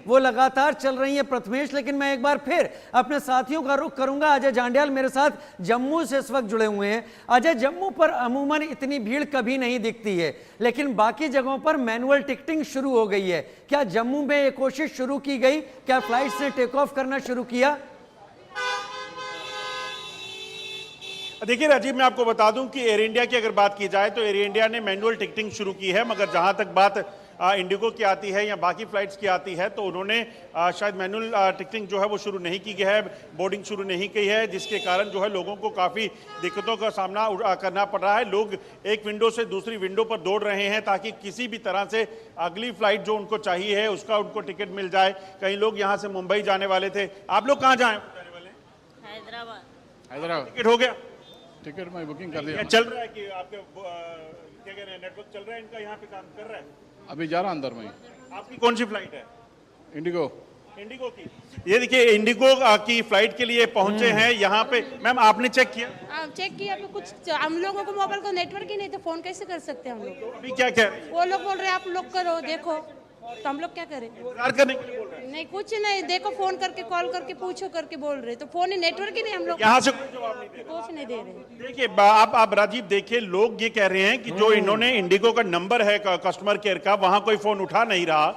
वो लगातार चल रही हैं प्रथमेश। लेकिन मैं एक बार फिर अपने साथियों का रुख करूंगा। अजय जांड्याल मेरे साथ जम्मू से इस वक्त जुड़े हुए हैं। अजय, जम्मू पर अमूमन इतनी भीड़ कभी नहीं दिखती है, लेकिन बाकी जगहों पर मैनुअल टिकटिंग शुरू हो गई है। क्या जम्मू में ये कोशिश शुरू की गई? क्या फ्लाइट्स ने टेक ऑफ करना शुरू किया? देखिए राजीव, मैं आपको बता दूं कि एयर इंडिया की अगर बात की जाए तो एयर इंडिया ने मैनुअल टिकटिंग शुरू की है, मगर जहां तक बात इंडिगो की आती है या बाकी फ्लाइट्स की आती है तो उन्होंने शायद मैनुअल टिकटिंग जो है वो शुरू नहीं की है, बोर्डिंग शुरू नहीं की है, जिसके कारण जो है लोगों को काफ़ी दिक्कतों का सामना करना पड़ रहा है। लोग एक विंडो से दूसरी विंडो पर दौड़ रहे हैं ताकि किसी भी तरह से अगली फ्लाइट जो उनको चाहिए है उसका उनको टिकट मिल जाए। कई लोग यहाँ से मुंबई जाने वाले थे। आप लोग कहाँ जाने वाले? हैदराबाद। टिकट हो गया? टिकट में बुकिंग कर लिया। चल रहा है कि आपके क्या कह रहे हैं, नेटवर्क चल रहा है इनका, यहाँ पे काम कर रहा है? अभी जा रहा अंदर में। आपकी कौन सी फ्लाइट है? इंडिगो। इंडिगो की। ये देखिए इंडिगो की फ्लाइट के लिए पहुंचे हैं यहाँ पे। मैम आपने चेक किया? चेक किया। अभी कुछ हम लोगों को मोबाइल को नेटवर्क ही नहीं, तो फोन कैसे कर सकते हैं हम लोग? अभी क्या कह रहे हैं? वो लोग बोल रहे हैं आप लोग करो, देखो, तो हम लोग क्या करें? इंतजार करने के लिए बोल रहे हैं? नहीं, कुछ नहीं, देखो फोन करके, कॉल करके पूछो करके बोल रहे, तो फोन ही नेटवर्क ही नहीं हम लोग। यहाँ से कोई जवाब नहीं दे रहे। कुछ नहीं दे रहे। देखिए आप राजीव देखिए, लोग ये कह रहे हैं कि जो इन्होंने इंडिगो का नंबर है कस्टमर केयर का, वहां कोई फोन उठा नहीं रहा,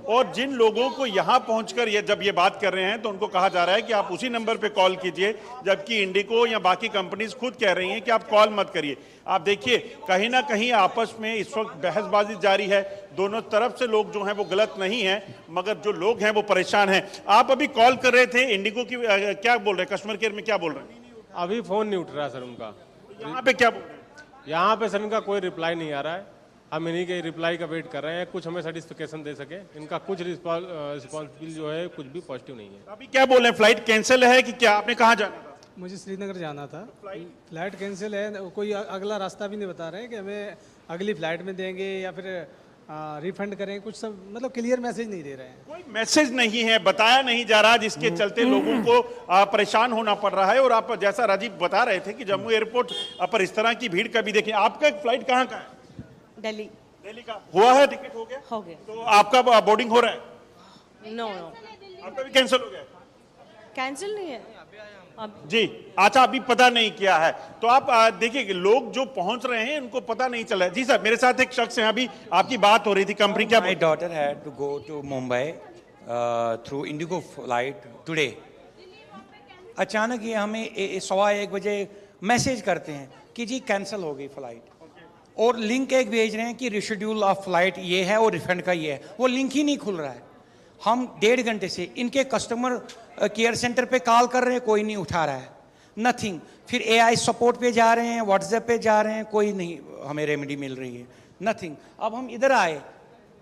और जिन लोगों को यहाँ पहुंचकर जब ये बात कर रहे हैं तो उनको कहा जा रहा है कि आप उसी नंबर पे कॉल कीजिए, जबकि इंडिगो या बाकी कंपनीज खुद कह रही हैं कि आप कॉल मत करिए। आप देखिए कहीं ना कहीं आपस में इस वक्त बहसबाजी जारी है। दोनों तरफ से लोग जो हैं वो गलत नहीं हैं, मगर जो लोग हैं वो परेशान हैं। आप अभी कॉल कर रहे थे इंडिगो की, क्या बोल रहे हैं कस्टमर केयर में, क्या बोल रहे हैं? अभी फोन नहीं उठ रहा सर उनका। यहाँ पे क्या बोल रहे हैं? यहाँ पे सर इनका कोई रिप्लाई नहीं आ रहा है। हम इन्हीं के रिप्लाई का वेट कर रहे हैं, कुछ हमें सेटिस्फिकेशन दे सके। इनका कुछ रिस्पॉन्सिबिल जो है कुछ भी पॉजिटिव नहीं है। अभी क्या बोल रहे हैं, फ्लाइट कैंसिल है कि क्या? आपने कहाँ जाना था? मुझे श्रीनगर जाना था। फ्लाइट कैंसिल है, कोई अगला रास्ता भी नहीं बता रहे हैं कि हमें अगली फ्लाइट में देंगे या फिर रिफंड करें, कुछ सब मतलब क्लियर मैसेज नहीं दे रहे हैं। कोई मैसेज नहीं है, बताया नहीं जा रहा, जिसके चलते लोगों को परेशान होना पड़ रहा है। और आप जैसा राजीव बता रहे थे कि जम्मू एयरपोर्ट पर इस तरह की भीड़ कभी देखी। आपका फ्लाइट कहाँ का है? दिल्ली। दिल्ली का हुआ है? टिकट हो गया? हो गया। तो आपका बोर्डिंग हो रहा है? नो, आपका भी कैंसिल हो गया? कैंसिल नहीं है जी अच्छा, अभी पता नहीं किया है। तो आप देखिए कि लोग जो पहुंच रहे हैं उनको पता नहीं चला है। जी सर, मेरे साथ एक शख्स है, अभी आपकी बात हो रही थी कंपनी क्या? My daughter had to go to Mumbai through Indigo flight today. अचानक ये हमें 1:15 बजे मैसेज करते हैं कि जी कैंसिल हो गई फ्लाइट, और लिंक एक भेज रहे हैं कि रिशेड्यूल ऑफ फ्लाइट ये है और रिफंड का ये है। वो लिंक ही नहीं खुल रहा है। हम 1.5 घंटे से इनके कस्टमर केयर सेंटर पे कॉल कर रहे हैं, कोई नहीं उठा रहा है, नथिंग। फिर AI सपोर्ट पे जा रहे हैं, व्हाट्सएप पे जा रहे हैं, कोई नहीं हमें रेमेडी मिल रही है, नथिंग। अब हम इधर आए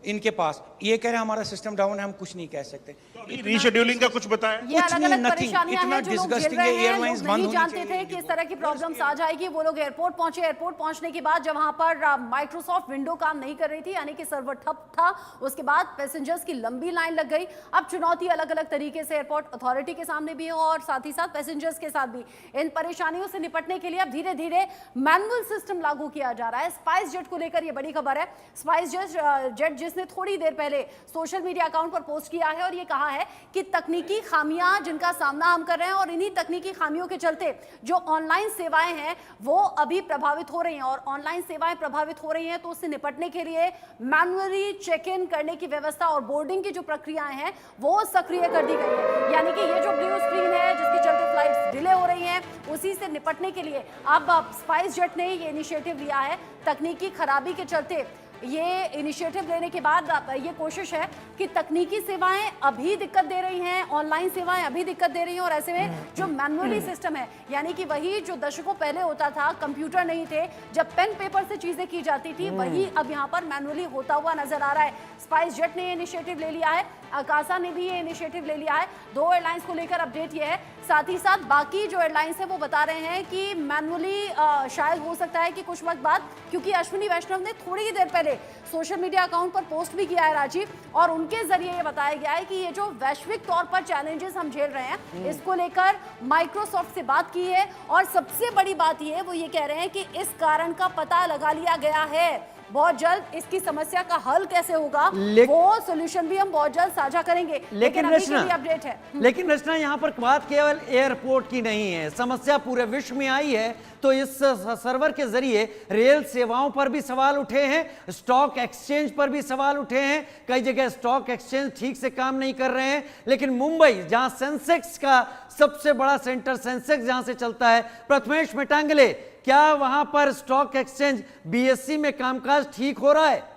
इनके पास, ये कह रहे हैं हमारा सिस्टम डाउन है, हम कुछ नहीं कह सकते। रीशेड्यूलिंग का कुछ बताया? ये अलग-अलग परेशानियां हैं जो लोग झेल रहे हैं। लोग नहीं जानते थे कि इस तरह की प्रॉब्लम्स आ जाएगी। वो लोग एयरपोर्ट पहुंचे। एयरपोर्ट पहुंचने के बाद जब वहां पर माइक्रोसॉफ्ट विंडो काम नहीं कर रही थी, यानी कि सर्वर ठप था, उसके बाद पैसेंजर्स की लंबी लाइन लग गई। अब चुनौती अलग अलग तरीके से एयरपोर्ट अथॉरिटी के सामने भी है और साथ ही साथ पैसेंजर्स के साथ भी। इन परेशानियों से निपटने के लिए अब धीरे धीरे मैनुअल सिस्टम लागू किया जा रहा है। स्पाइस जेट को लेकर यह बड़ी खबर है। स्पाइस जेट जिसने थोड़ी देर पहले सोशल मीडिया अकाउंट पर पोस्ट किया है और ये कहा है कि तकनीकी खामियां जिनका सामना हम कर रहे हैं, और इन्हीं तकनीकी खामियों के चलते जो ऑनलाइन सेवाएं हैं वो अभी प्रभावित हो रही हैं, और ऑनलाइन सेवाएं प्रभावित हो रही हैं तो उससे निपटने के लिए मैन्युअली चेक इन करने की व्यवस्था और बोर्डिंग की जो प्रक्रियाएं हैं वो सक्रिय कर दी गई है। यानी कि ये जो ब्लू स्क्रीन है जिसके चलते फ्लाइट्स डिले हो रही हैं, उसी से निपटने के लिए अब स्पाइस जेट ने ये इनिशिएटिव लिया है। तकनीकी खराबी के चलते ये इनिशिएटिव लेने के बाद ये कोशिश है कि तकनीकी सेवाएं अभी दिक्कत दे रही हैं, ऑनलाइन सेवाएं अभी दिक्कत दे रही हैं, और ऐसे में जो मैनुअली सिस्टम है, यानी कि वही जो दशकों पहले होता था, कंप्यूटर नहीं थे, जब पेन पेपर से चीजें की जाती थी, वही अब यहाँ पर मैनुअली होता हुआ नजर आ रहा है। स्पाइस जेट ने ये इनिशिएटिव ले लिया है, आकाशा ने भी ये इनिशिएटिव ले लिया है। 2 एयरलाइंस को लेकर अपडेट ये है। साथ ही साथ बाकी जो एयरलाइंस है वो बता रहे हैं कि मैनुअली शायद हो सकता है कि कुछ वक्त बाद, क्योंकि अश्विनी वैष्णव ने थोड़ी ही देर पहले सोशल मीडिया अकाउंट पर पोस्ट भी किया है राजीव, और उनके जरिए ये बताया गया है कि ये जो वैश्विक तौर पर चैलेंजेस हम झेल रहे हैं, इसको लेकर माइक्रोसॉफ्ट से बात की है, और सबसे बड़ी बात ये वो ये कह रहे हैं कि इस कारण का पता लगा लिया गया है। बहुत जल्द इसकी समस्या का हल कैसे होगा वो सोल्यूशन भी हम बहुत जल्द साझा करेंगे। लेकिन अभी के रचना, लिए अपडेट है। लेकिन रचना यहाँ पर बात केवल एयरपोर्ट की नहीं है, समस्या पूरे विश्व में आई है। तो इस सर्वर के जरिए रेल सेवाओं पर भी सवाल उठे हैं, स्टॉक एक्सचेंज पर भी सवाल उठे हैं। कई जगह स्टॉक एक्सचेंज ठीक से काम नहीं कर रहे हैं। लेकिन मुंबई, जहां सेंसेक्स का सबसे बड़ा सेंटर सेंसेक्स जहां से चलता है, प्रथमेश मिटांगले, क्या वहां पर स्टॉक एक्सचेंज बीएससी में कामकाज ठीक हो रहा है?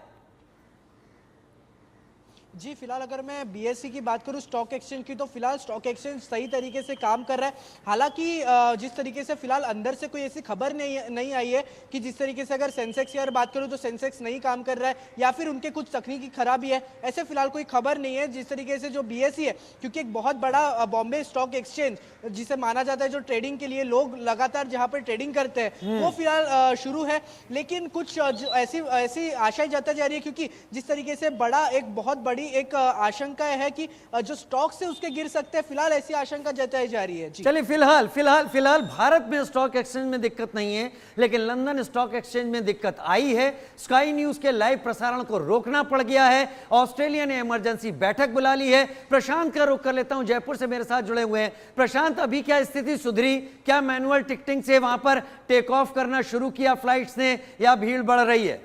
जी फिलहाल अगर मैं बीएससी की बात करूं स्टॉक एक्सचेंज की, तो फिलहाल स्टॉक एक्सचेंज सही तरीके से काम कर रहा है। हालांकि जिस तरीके से फिलहाल अंदर से कोई ऐसी खबर नहीं आई है कि जिस तरीके से अगर सेंसेक्स की अगर बात करूं तो सेंसेक्स नहीं काम कर रहा है या फिर उनके कुछ तकनीकी खराबी है, ऐसे फिलहाल कोई खबर नहीं है। जिस तरीके से जो बीएससी है, क्योंकि एक बहुत बड़ा बॉम्बे स्टॉक एक्सचेंज जिसे माना जाता है जो ट्रेडिंग के लिए लोग लगातार जहां पर ट्रेडिंग करते हैं, वो फिलहाल शुरू है। लेकिन कुछ ऐसी आशाएं जताई जा रही है, क्योंकि जिस तरीके से बड़ा एक बहुत बड़ी एक आशंका है कि जो स्टॉक से उसके गिर सकते हैं, फिलहाल ऐसी आशंका जताई जा रही है। चलिए, फिलहाल भारत में स्टॉक एक्सचेंज में दिक्कत नहीं है, लेकिन लंदन स्टॉक एक्सचेंज में दिक्कत आई है। स्काई न्यूज के लाइव प्रसारण को रोकना पड़ गया है। ऑस्ट्रेलिया ने इमरजेंसी बैठक बुला ली है। प्रशांत का रुख कर लेता हूं, जयपुर से मेरे साथ जुड़े हुए हैं। प्रशांत, अभी क्या स्थिति सुधरी? क्या मैनुअल टिकटिंग से वहां पर टेक ऑफ करना शुरू किया फ्लाइट्स ने, या भीड़ बढ़ रही है?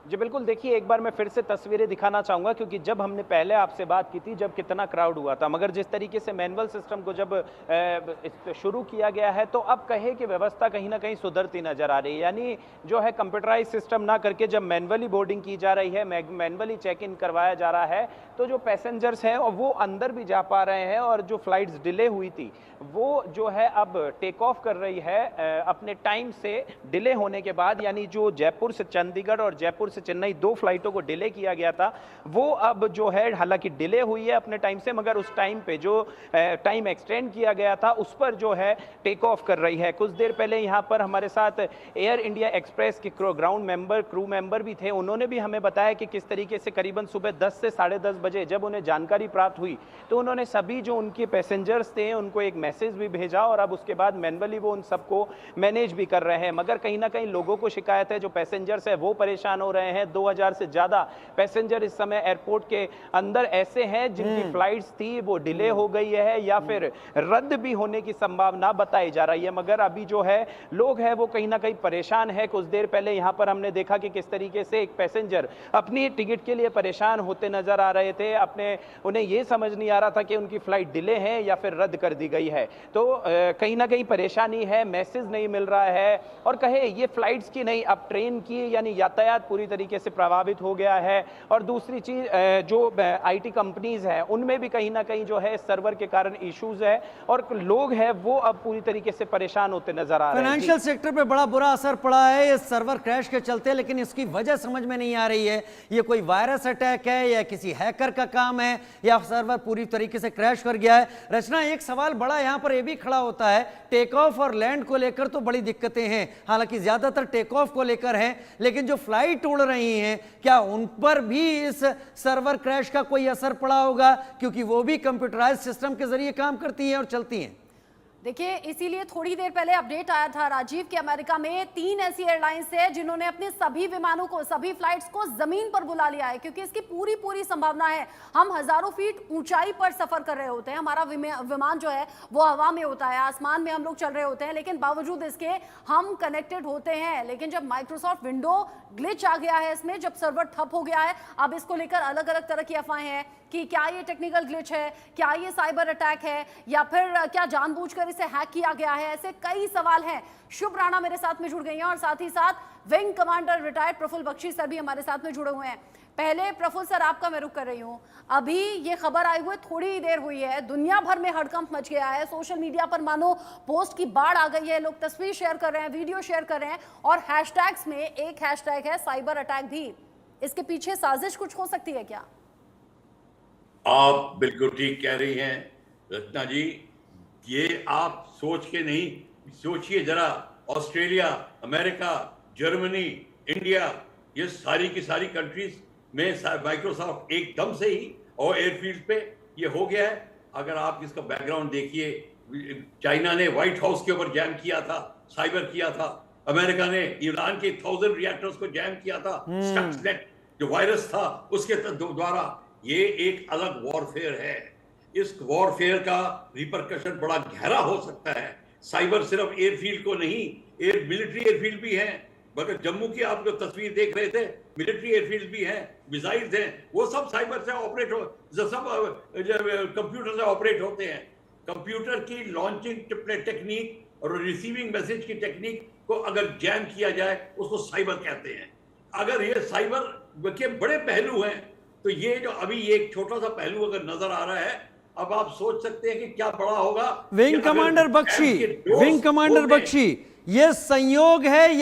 जी बिल्कुल, देखिए एक बार मैं फिर से तस्वीरें दिखाना चाहूँगा, क्योंकि जब हमने पहले आपसे बात की थी जब कितना क्राउड हुआ था, मगर जिस तरीके से मैनुअल सिस्टम को जब शुरू किया गया है, तो अब कहे कि व्यवस्था कहीं ना कहीं सुधरती नजर आ रही है। यानी जो है कंप्यूटराइज सिस्टम ना करके जब मैनुअली बोर्डिंग की जा रही है, मैनुअली चेक इन करवाया जा रहा है, तो जो पैसेंजर्स हैं और वो अंदर भी जा पा रहे हैं। और जो फ्लाइट्स डिले हुई थी वो जो है अब टेक ऑफ कर रही है अपने टाइम से डिले होने के बाद। यानी जो जयपुर से चंडीगढ़ और जयपुर से चेन्नई 2 फ्लाइटों को डिले किया गया था, वो अब जो है हालांकि डिले हुई है अपने टाइम से, मगर उस टाइम पे जो टाइम एक्सटेंड किया गया था उस पर जो है टेक ऑफ कर रही है। कुछ देर पहले यहाँ पर हमारे साथ एयर इंडिया एक्सप्रेस के क्रू मेंबर भी थे। उन्होंने भी हमें बताया कि किस तरीके से करीबन सुबह 10 से 10:30 बजे जब उन्हें जानकारी प्राप्त हुई, तो उन्होंने सभी जो उनके पैसेंजर्स थे उनको एक मैसेज भी भेजा, और अब उसके बाद मैनुअली वो उन सबको मैनेज भी कर रहे हैं। मगर कहीं ना कहीं लोगों को शिकायत है, जो पैसेंजर्स है वो परेशान हो रहे हैं। 2000 से ज्यादा पैसेंजर इस समय एयरपोर्ट के अंदर ऐसे हैं जिनकी फ्लाइट्स थी वो डिले हो गई है या फिर रद्द भी होने की संभावना बताई जा रही है। मगर अभी जो है लोग हैं वो कहीं ना कहीं परेशान है। कुछ देर पहले यहाँ पर हमने देखा कि किस तरीके से एक पैसेंजर अपनी टिकट के लिए परेशान होते नजर आ रहे थे। उन्हें ये समझ नहीं आ रहा था कि उनकी फ्लाइट डिले है या फिर रद्द कर दी गई है। तो कहीं ना कहीं परेशानी है, मैसेज नहीं मिल रहा है, और कहे ये फ्लाइट्स की नहीं, अब ट्रेन की यानी यातायात पूरी तरीके से प्रभावित हो गया है। और दूसरी चीज जो आईटी कंपनीज हैं उनमें भी कहीं ना कहीं जो है सर्वर के कारण इश्यूज है, और लोग हैं वो अब पूरी तरीके से परेशान होते नजर आ रहे हैं। फाइनेंशियल सेक्टर पे बड़ा बुरा असर पड़ा है इस सर्वर क्रैश के चलते, लेकिन इसकी वजह समझ में नहीं आ रही है। ये कोई वायरस अटैक है या किसी हैकर का काम है या सर्वर पूरी तरीके से क्रैश कर गया है? रचना, एक सवाल बड़ा यहाँ पर यह भी खड़ा होता है, टेक ऑफ और लैंड को लेकर तो बड़ी दिक्कतें हैं, हालांकि ज्यादातर टेक ऑफ को लेकर हैं, लेकिन जो फ्लाइट उड़ रही हैं क्या उन पर भी इस सर्वर क्रैश का कोई असर पड़ा होगा? क्योंकि वो भी कंप्यूटराइज सिस्टम के जरिए काम करती हैं और चलती हैं। देखिए, इसीलिए थोड़ी देर पहले अपडेट आया था राजीव कि अमेरिका में 3 ऐसी एयरलाइंस है जिन्होंने अपने सभी विमानों को, सभी फ्लाइट्स को जमीन पर बुला लिया है, क्योंकि इसकी पूरी संभावना है। हम हजारों फीट ऊंचाई पर सफर कर रहे होते हैं, हमारा विमान जो है वो हवा में होता है, आसमान में हम लोग चल रहे होते हैं, लेकिन बावजूद इसके हम कनेक्टेड होते हैं। लेकिन जब माइक्रोसॉफ्ट विंडो ग्लिच आ गया है इसमें, जब सर्वर ठप हो गया है, अब इसको लेकर अलग अलग तरह की अफवाहें हैं कि क्या ये टेक्निकल ग्लिच है, क्या ये साइबर अटैक है, या फिर क्या जानबूझकर इसे हैक किया गया है। ऐसे कई सवाल हैं। शुभ राणा मेरे साथ में जुड़ गई हैं और साथ ही साथ wing commander retired Prafulla Bakshi sir भी हमारे साथ में जुड़े हुए हैं। पहले प्रफुल्ल सर, आपका मैं रुख कर रही हूं। अभी ये खबर आई हुई थोड़ी ही देर हुई है, दुनिया भर में हड़कंप मच गया है, सोशल मीडिया पर मानो पोस्ट की बाढ़ आ गई है, लोग तस्वीर शेयर कर रहे हैं, वीडियो शेयर कर रहे हैं, और हैशटैग्स में एक हैशटैग है साइबर अटैक भी। इसके पीछे साजिश कुछ हो सकती है क्या? आप बिल्कुल ठीक कह रही हैं रत्ना जी। ये आप सोच के नहीं, सोचिए जरा, ऑस्ट्रेलिया, अमेरिका, जर्मनी, इंडिया, ये सारी की सारी कंट्रीज में माइक्रोसॉफ्ट एकदम से ही और एयरफील्ड पे ये हो गया है। अगर आप इसका बैकग्राउंड देखिए, चाइना ने व्हाइट हाउस के ऊपर जैम किया था, साइबर किया था, अमेरिका ने ईरान के 1000 रिएक्टर्स को जैम किया था, स्टक्सनेट जो वायरस था उसके द्वारा। ये एक अलग वॉरफेयर है। इस वॉरफेयर का रिपरकशन बड़ा गहरा हो सकता है। साइबर सिर्फ एयरफील्ड को नहीं, मिलिट्री एयरफील्ड भी है। मगर जम्मू की आप जो तस्वीर देख रहे थे, मिलिट्री एयरफील्ड भी है, मिसाइल्स हैं, वो सब साइबर से ऑपरेट हो, सब कंप्यूटर से ऑपरेट होते हैं। कंप्यूटर की लॉन्चिंग टेक्निक और रिसीविंग मैसेज की टेक्निक को अगर जैम किया जाए उसको साइबर कहते हैं। अगर ये साइबर के बड़े पहलू हैं, तो ये जो अभी एक छोटा सा पहलू अगर नजर आ रहा है, अब आप सोच सकते हैं कि क्या बड़ा होगा। Wing commander Bakshi, wing commander Bakshi, ये संयोग है या